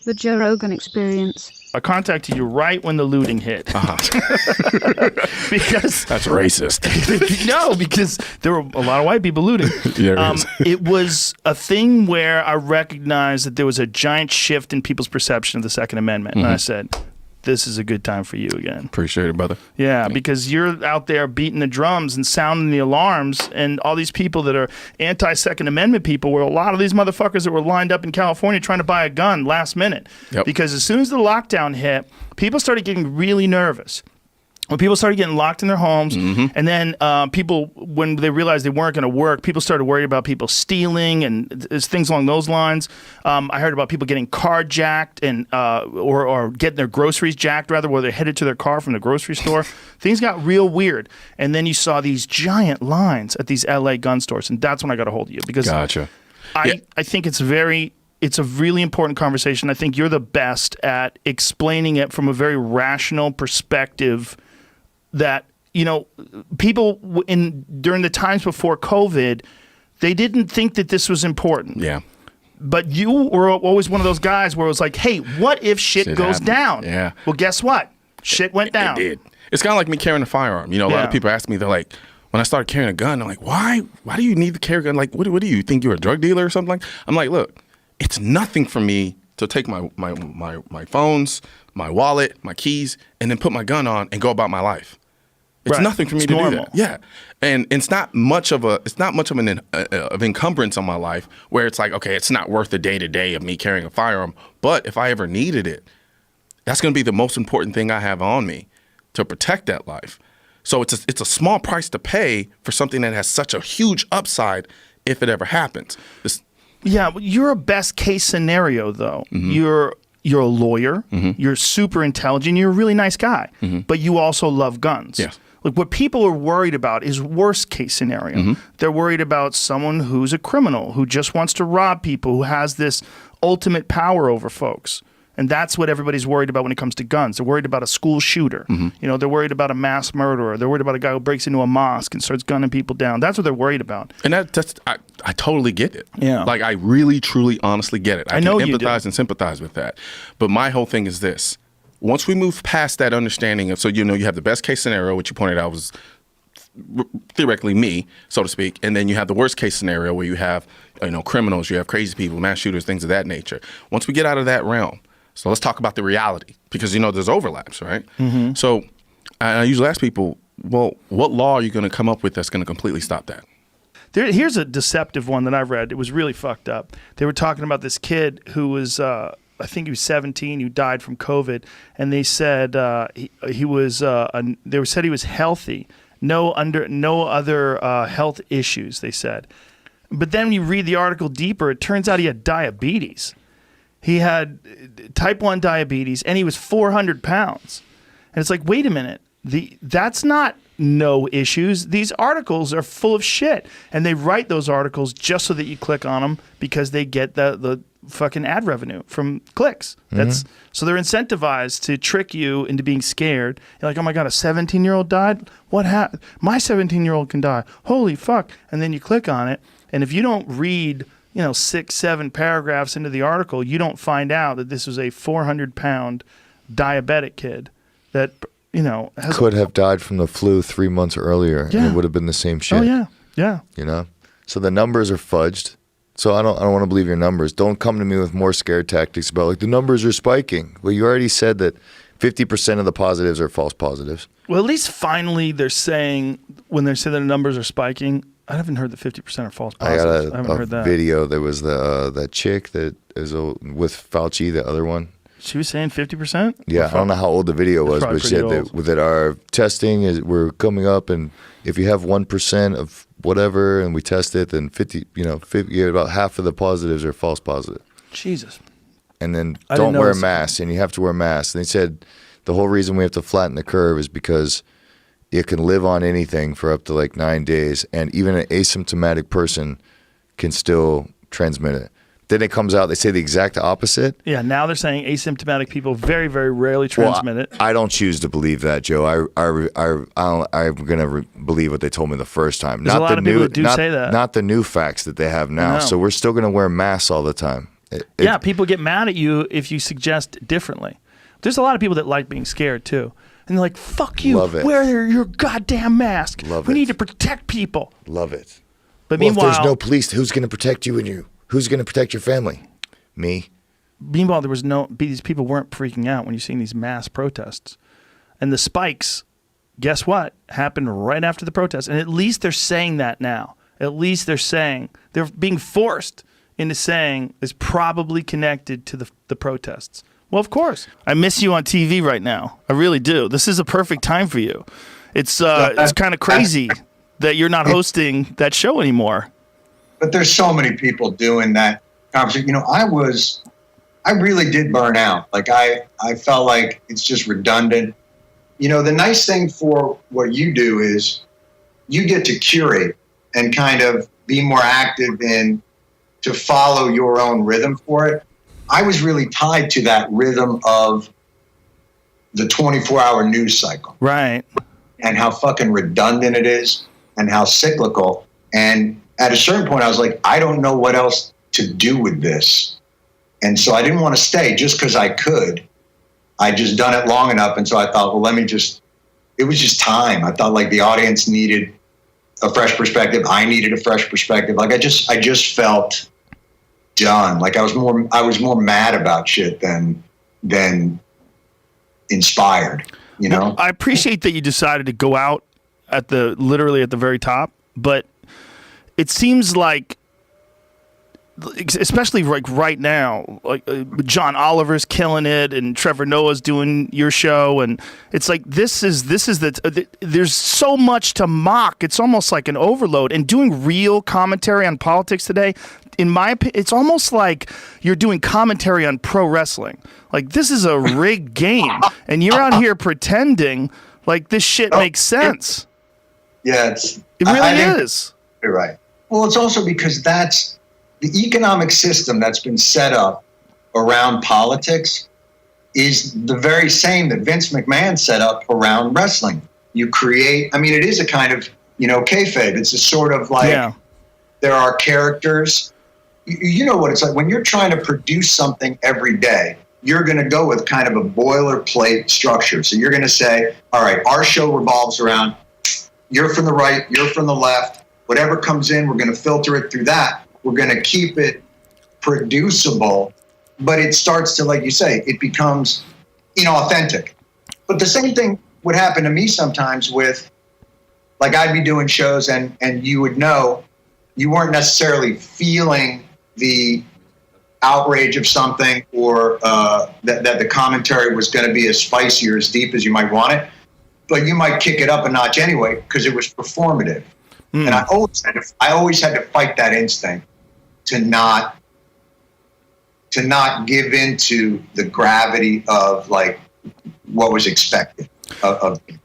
The Joe Rogan Experience. I contacted you right when the looting hit. Because that's racist. No, because there were a lot of white people looting. It was a thing where I recognized that there was a giant shift in people's perception of the Second Amendment. And I said, this is a good time for you again. Appreciate it, brother. Yeah, because you're out there beating the drums and sounding the alarms, and all these people that are anti-Second Amendment people were a lot of these motherfuckers that were lined up in California trying to buy a gun last minute. Because as soon as the lockdown hit, people started getting really nervous. When people started getting locked in their homes, and then people, when they realized they weren't going to work, people started worrying about people stealing and things along those lines. I heard about people getting carjacked and or getting their groceries jacked, rather, where they're headed to their car from the grocery store. Things got real weird. And then you saw these giant lines at these LA gun stores, and that's when I got a hold of you. Because I think it's a really important conversation. I think you're the best at explaining it from a very rational perspective. That, you know, people during the times before COVID, they didn't think that this was important. Yeah. But you were always one of those guys where it was like, hey, what if shit goes down? Yeah. Well, guess what? Shit went down. It did. It's kind of like me carrying a firearm. You know, a lot of people ask me, they're like, when I started carrying a gun, I'm like, why do you need to carry a gun? Like, what do you think, you're a drug dealer or something? I'm like, look, it's nothing for me to take my phones, my wallet, my keys, and then put my gun on and go about my life. It's nothing for me to do that. Yeah, and it's not much of an encumbrance on my life where it's like, okay, it's not worth the day to day of me carrying a firearm. But if I ever needed it, that's going to be the most important thing I have on me to protect that life. So it's a small price to pay for something that has such a huge upside if it ever happens. Yeah, you're a best case scenario though. You're a lawyer. You're super intelligent. You're a really nice guy, but you also love guns. Yes. Like what people are worried about is worst case scenario. They're worried about someone who's a criminal, who just wants to rob people, who has this ultimate power over folks. And that's what everybody's worried about when it comes to guns. They're worried about a school shooter. You know, they're worried about a mass murderer. They're worried about a guy who breaks into a mosque and starts gunning people down. That's what they're worried about. And I totally get it. Yeah. Like I really, truly, honestly get it. I know can you do. empathize and sympathize with that. But my whole thing is this. Once we move past that understanding of, so, you know, you have the best case scenario, which you pointed out was theoretically me, so to speak. And then you have the worst case scenario where you have, you know, criminals, you have crazy people, mass shooters, things of that nature. Once we get out of that realm, so let's talk about the reality because, you know, there's overlaps, right? So I usually ask people, well, what law are you going to come up with that's going to completely stop that? Here's a deceptive one that I've read. It was really fucked up. They were talking about this kid who was, I think he was 17, who died from COVID, and they said he was healthy, no other health issues. They said, but then when you read the article deeper, it turns out he had diabetes. He had type 1 diabetes, and he was 400 pounds. And it's like, wait a minute, that's not no issues. These articles are full of shit, and they write those articles just so that you click on them because they get the fucking ad revenue from clicks. So they're incentivized to trick you into being scared. You're like, oh my God, a 17-year-old died? What happened? My 17-year-old can die. Holy fuck. And then you click on it, and if you don't read 6-7 paragraphs into the article, you don't find out that this was a 400-pound diabetic kid that, could have died from the flu 3 months earlier, and it would have been the same shit. Oh, yeah. So the numbers are fudged. So I don't want to believe your numbers. Don't come to me with more scare tactics about like the numbers are spiking. Well, you already said that 50% of the positives are false positives. Well, at least finally they're saying, when they say that the numbers are spiking, I haven't heard that 50% are false positives. I haven't heard that. Video. There was that chick that is with Fauci, the other one. She was saying 50%? Yeah, I don't know how old the video was, but she said that our testing we're coming up, and if you have 1% of whatever, and we test it, then 50, about half of the positives are false positive. Jesus. And then don't wear a mask, and you have to wear masks. And they said the whole reason we have to flatten the curve is because it can live on anything for up to like 9 days, and even an asymptomatic person can still transmit it. Then it comes out, they say the exact opposite. Yeah, now they're saying asymptomatic people very, very rarely transmit it. I don't choose to believe that, Joe. I'm going to believe what they told me the first time. There's a lot of people that do say that. Not the new facts that they have now. So we're still going to wear masks all the time. Yeah, people get mad at you if you suggest differently. There's a lot of people that like being scared too. And they're like, fuck you, wear your goddamn mask. We need to protect people. Love it. But meanwhile, if there's no police, who's going to protect you and who's going to protect your family? Me. Meanwhile, these people weren't freaking out when you're seeing these mass protests. And the spikes, guess what, happened right after the protest. And at least they're saying that now. At least they're being forced into saying it's probably connected to the protests. Well, of course. I miss you on TV right now. I really do. This is a perfect time for you. It's kind of crazy that you're not hosting that show anymore. But there's so many people doing that conversation. I really did burn out. Like I felt like it's just redundant. The nice thing for what you do is you get to curate and kind of be more active in to follow your own rhythm for it. I was really tied to that rhythm of the 24-hour news cycle. Right. And how fucking redundant it is and how cyclical. And at a certain point, I was like, I don't know what else to do with this. And so I didn't want to stay just because I could. I just done it long enough. And so I thought, well, it was just time. I thought like the audience needed a fresh perspective. I needed a fresh perspective. Like I just felt done. Like I was more mad about shit than inspired, Well, I appreciate that you decided to go out literally at the very top, but it seems like, especially like right now, like John Oliver's killing it and Trevor Noah's doing your show, and it's like this is there's so much to mock. It's almost like an overload. And doing real commentary on politics today, in my opinion, it's almost like you're doing commentary on pro wrestling. Like this is a rigged game, and you're out here pretending like this shit makes sense. Yeah, it really is. You're right. Well, it's also because that's the economic system that's been set up around politics is the very same that Vince McMahon set up around wrestling. You create, it is a kind of, kayfabe. It's a sort of like, there are characters. You know what it's like when you're trying to produce something every day, you're going to go with kind of a boilerplate structure. So you're going to say, all right, our show revolves around, you're from the right, you're from the left, whatever comes in, we're going to filter it through that. We're going to keep it producible, but it starts to, like you say, it becomes inauthentic. But the same thing would happen to me sometimes with, like I'd be doing shows and you would know you weren't necessarily feeling the outrage of something or that the commentary was going to be as spicy or as deep as you might want it, but you might kick it up a notch anyway because it was performative. And I always had to fight that instinct to not give into the gravity of like what was expected of me.